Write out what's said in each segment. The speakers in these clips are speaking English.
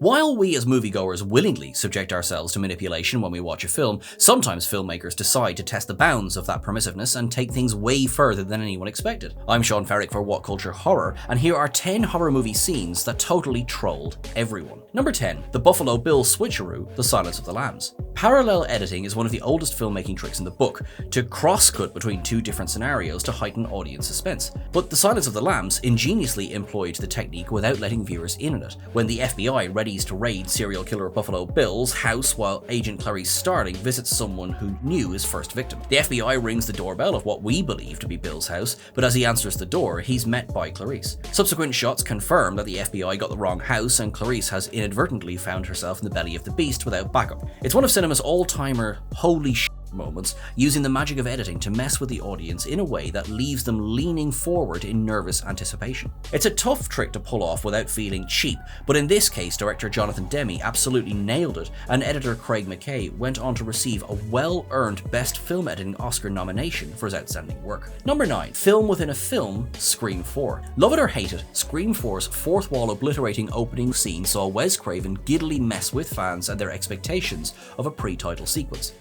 While we as moviegoers willingly subject ourselves to manipulation when we watch a film, sometimes filmmakers decide to test the bounds of that permissiveness and take things way further than anyone expected. I'm Sean Ferrick for What Culture Horror, and here are 10 horror movie scenes that totally trolled everyone. Number 10. The Buffalo Bill switcheroo, The Silence of the Lambs. Parallel editing is one of the oldest filmmaking tricks in the book, to cross-cut between two different scenarios to heighten audience suspense. But The Silence of the Lambs ingeniously employed the technique without letting viewers in on it. When the FBI readies to raid serial killer Buffalo Bill's house while Agent Clarice Starling visits someone who knew his first victim. The FBI rings the doorbell of what we believe to be Bill's house, but as he answers the door, he's met by Clarice. Subsequent shots confirm that the FBI got the wrong house and Clarice has inadvertently found herself in the belly of the beast without backup. It's one of cinema's all-timer holy shit moments, using the magic of editing to mess with the audience in a way that leaves them leaning forward in nervous anticipation. It's a tough trick to pull off without feeling cheap, but in this case, director Jonathan Demme absolutely nailed it, and editor Craig McKay went on to receive a well-earned Best Film Editing Oscar nomination for his outstanding work. Number 9. Film within a film, Scream 4. Love it or hate it, Scream 4's fourth wall obliterating opening scene saw Wes Craven giddily mess with fans and their expectations of a pre-title sequence.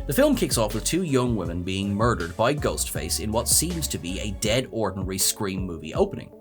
The film kicks off with two young women being murdered by Ghostface in what seems to be a dead ordinary Scream movie opening.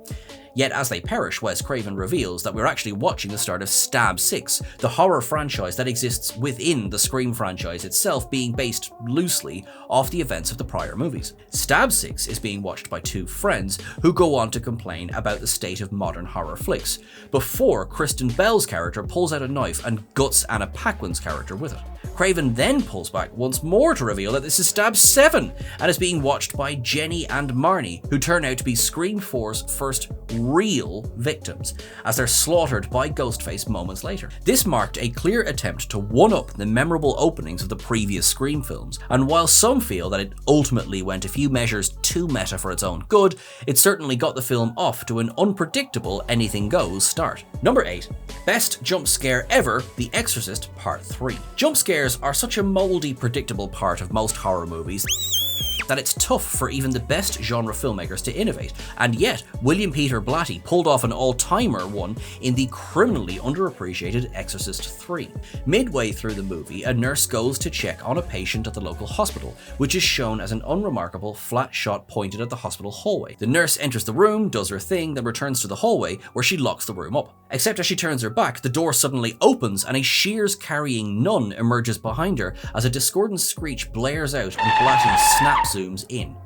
Yet as they perish, Wes Craven reveals that we're actually watching the start of Stab 6, the horror franchise that exists within the Scream franchise itself, being based loosely off the events of the prior movies. Stab 6 is being watched by two friends who go on to complain about the state of modern horror flicks, before Kristen Bell's character pulls out a knife and guts Anna Paquin's character with it. Craven then pulls back once more to reveal that this is Stab 7 and is being watched by Jenny and Marnie, who turn out to be Scream 4's first real victims, as they're slaughtered by Ghostface moments later. This marked a clear attempt to one-up the memorable openings of the previous Scream films, and while some feel that it ultimately went a few measures too meta for its own good, it certainly got the film off to an unpredictable anything-goes start. Number 8. Best jump scare ever, The Exorcist Part 3. Jump scares are such a moldy, predictable part of most horror movies that it's tough for even the best genre filmmakers to innovate, and yet William Peter Blatty pulled off an all-timer one in the criminally underappreciated Exorcist 3. Midway through the movie, a nurse goes to check on a patient at the local hospital, which is shown as an unremarkable flat shot pointed at the hospital hallway. The nurse enters the room, does her thing, then returns to the hallway where she locks the room up. Except as she turns her back, the door suddenly opens and a shears-carrying nun emerges behind her as a discordant screech blares out and Blatty zooms in.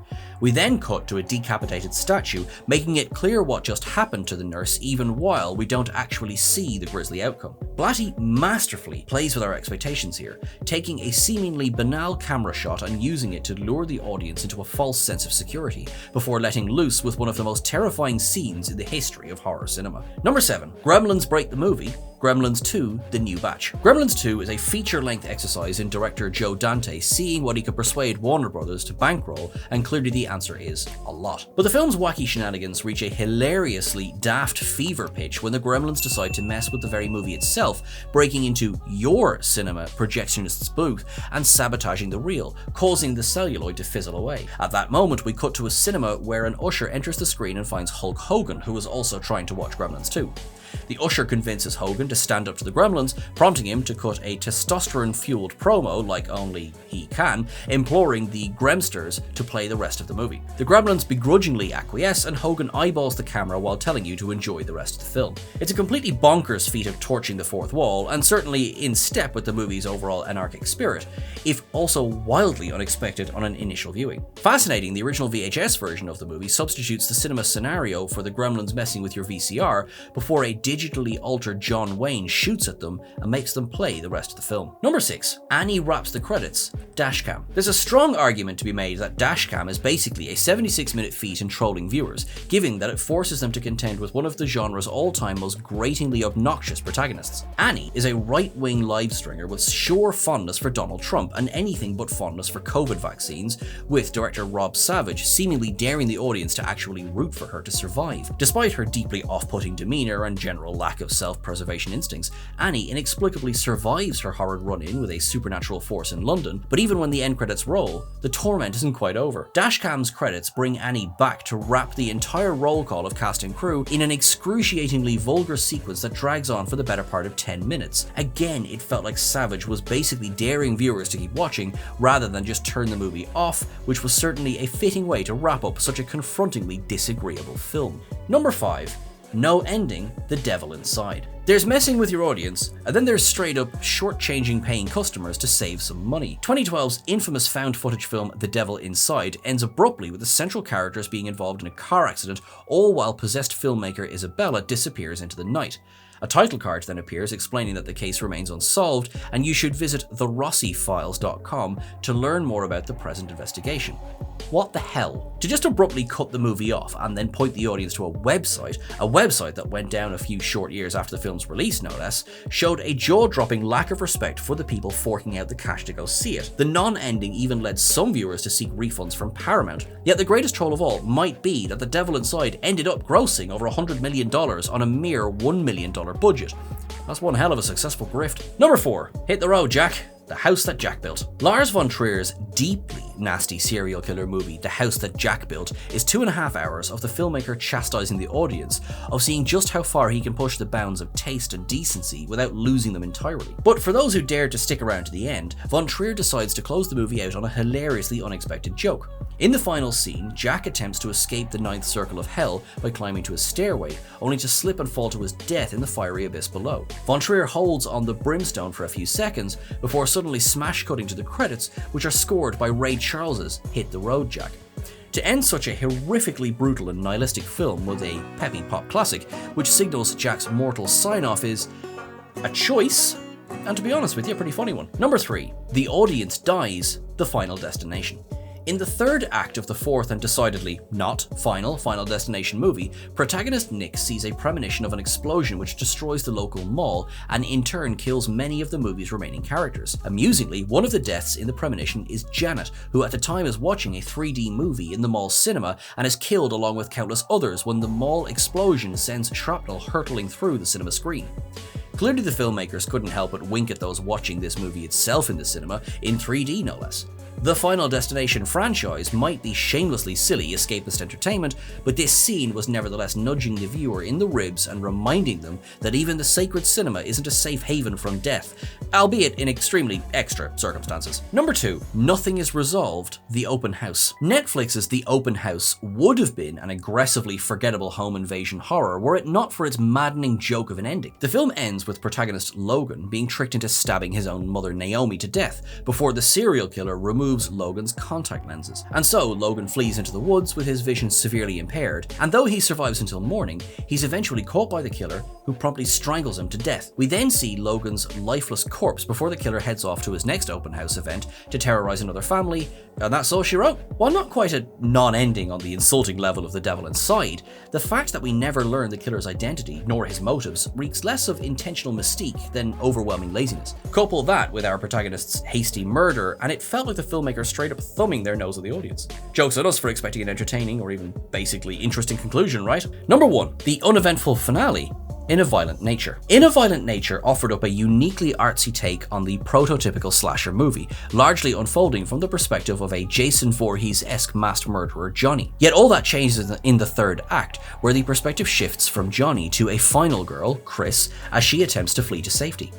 We then cut to a decapitated statue, making it clear what just happened to the nurse even while we don't actually see the grisly outcome. Blatty masterfully plays with our expectations here, taking a seemingly banal camera shot and using it to lure the audience into a false sense of security, before letting loose with one of the most terrifying scenes in the history of horror cinema. Number 7. Gremlins break the movie, Gremlins 2, The New Batch. Gremlins 2 is a feature-length exercise in director Joe Dante seeing what he could persuade Warner Brothers to bankroll, and clearly the answer is a lot. But the film's wacky shenanigans reach a hilariously daft fever pitch when the Gremlins decide to mess with the very movie itself, breaking into your cinema projectionist's booth and sabotaging the reel, causing the celluloid to fizzle away. At that moment, we cut to a cinema where an usher enters the screen and finds Hulk Hogan, who is also trying to watch Gremlins 2. The usher convinces Hogan to stand up to the Gremlins, prompting him to cut a testosterone-fueled promo like only he can, imploring the Gremsters to play the rest of the movie. The Gremlins begrudgingly acquiesce, and Hogan eyeballs the camera while telling you to enjoy the rest of the film. It's a completely bonkers feat of torching the fourth wall, and certainly in step with the movie's overall anarchic spirit, if also wildly unexpected on an initial viewing. Fascinating, the original VHS version of the movie substitutes the cinema scenario for the Gremlins messing with your VCR before a digitally altered John Wayne shoots at them and makes them play the rest of the film. Number 6. Annie wraps the credits, Dashcam. There's a strong argument to be made that Dashcam is basically a 76-minute feat in trolling viewers, given that it forces them to contend with one of the genre's all-time most gratingly obnoxious protagonists. Annie is a right-wing live-stringer with sure fondness for Donald Trump and anything but fondness for COVID vaccines, with director Rob Savage seemingly daring the audience to actually root for her to survive. Despite her deeply off-putting demeanor and general general lack of self-preservation instincts, Annie inexplicably survives her horrid run-in with a supernatural force in London, but even when the end credits roll, the torment isn't quite over. Dashcam's credits bring Annie back to wrap the entire roll call of cast and crew in an excruciatingly vulgar sequence that drags on for the better part of 10 minutes. Again, it felt like Savage was basically daring viewers to keep watching rather than just turn the movie off, which was certainly a fitting way to wrap up such a confrontingly disagreeable film. Number 5. No ending, The Devil Inside. There's messing with your audience, and then there's straight up shortchanging paying customers to save some money. 2012's infamous found footage film The Devil Inside ends abruptly with the central characters being involved in a car accident, all while possessed filmmaker Isabella disappears into the night. A title card then appears explaining that the case remains unsolved, and you should visit therossifiles.com to learn more about the present investigation. What the hell? To just abruptly cut the movie off and then point the audience to a website that went down a few short years after the film's release no less, showed a jaw-dropping lack of respect for the people forking out the cash to go see it. The non-ending even led some viewers to seek refunds from Paramount. Yet the greatest troll of all might be that The Devil Inside ended up grossing over $100 million on a mere $1 million budget. That's one hell of a successful grift. Number 4. Hit the road, Jack. The House That Jack Built. Lars von Trier's deeply nasty serial killer movie, The House That Jack Built, is 2.5 hours of the filmmaker chastising the audience, of seeing just how far he can push the bounds of taste and decency without losing them entirely. But for those who dared to stick around to the end, von Trier decides to close the movie out on a hilariously unexpected joke. In the final scene, Jack attempts to escape the ninth circle of hell by climbing to a stairway, only to slip and fall to his death in the fiery abyss below. Von Trier holds on the brimstone for a few seconds before suddenly smash cutting to the credits, which are scored by Ray Charles's Hit the Road, Jack. To end such a horrifically brutal and nihilistic film with a peppy pop classic, which signals Jack's mortal sign-off, is a choice, and to be honest with you, a pretty funny one. Number 3. The Audience Dies, The Final Destination. In the third act of the fourth and decidedly not Final Destination movie, protagonist Nick sees a premonition of an explosion which destroys the local mall and in turn kills many of the movie's remaining characters. Amusingly, one of the deaths in the premonition is Janet, who at the time is watching a 3D movie in the mall cinema and is killed along with countless others when the mall explosion sends shrapnel hurtling through the cinema screen. Clearly the filmmakers couldn't help but wink at those watching this movie itself in the cinema, in 3D no less. The Final Destination franchise might be shamelessly silly escapist entertainment, but this scene was nevertheless nudging the viewer in the ribs and reminding them that even the sacred cinema isn't a safe haven from death, albeit in extremely extra circumstances. Number 2. Nothing is Resolved, The Open House. Netflix's The Open House would have been an aggressively forgettable home invasion horror were it not for its maddening joke of an ending. The film ends with protagonist Logan being tricked into stabbing his own mother Naomi to death before the serial killer removes Logan's contact lenses. And so Logan flees into the woods with his vision severely impaired, and though he survives until morning, he's eventually caught by the killer, who promptly strangles him to death. We then see Logan's lifeless corpse before the killer heads off to his next open house event to terrorize another family, and that's all she wrote. While not quite a non-ending on the insulting level of The Devil Inside, the fact that we never learn the killer's identity nor his motives reeks less of intentional mystique than overwhelming laziness. Couple that with our protagonist's hasty murder, and it felt like the filmmaker straight up thumbing their nose at the audience. Joke's on us for expecting an entertaining or even basically interesting conclusion, right? Number 1. The uneventful finale, In a Violent Nature. In a Violent Nature offered up a uniquely artsy take on the prototypical slasher movie, largely unfolding from the perspective of a Jason Voorhees-esque masked murderer Johnny. Yet all that changes in the third act, where the perspective shifts from Johnny to a final girl, Chris, as she attempts to flee to safety.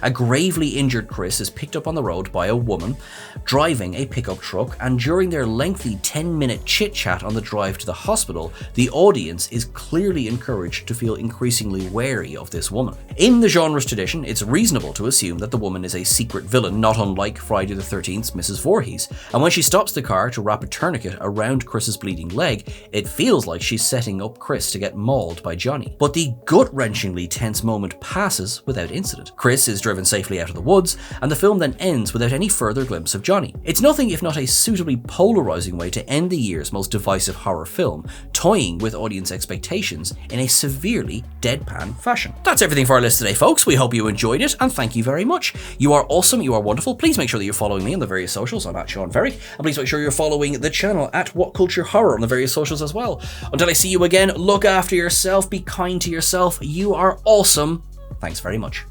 A gravely injured Chris is picked up on the road by a woman driving a pickup truck, and during their lengthy 10-minute chit-chat on the drive to the hospital, the audience is clearly encouraged to feel increasingly wary of this woman. In the genre's tradition, it's reasonable to assume that the woman is a secret villain not unlike Friday the 13th's Mrs. Voorhees, and when she stops the car to wrap a tourniquet around Chris's bleeding leg, it feels like she's setting up Chris to get mauled by Johnny. But the gut-wrenchingly tense moment passes without incident. Chris is driven driven safely out of the woods, and the film then ends without any further glimpse of Johnny. It's nothing if not a suitably polarizing way to end the year's most divisive horror film, toying with audience expectations in a severely deadpan fashion. That's everything for our list today, folks. We hope you enjoyed it, and thank you very much. You are awesome, you are wonderful. Please make sure that you're following me on the various socials. I'm at Sean Ferrick, and please make sure you're following the channel at What Culture Horror on the various socials as well. Until I see you again, look after yourself, be kind to yourself. You are awesome. Thanks very much.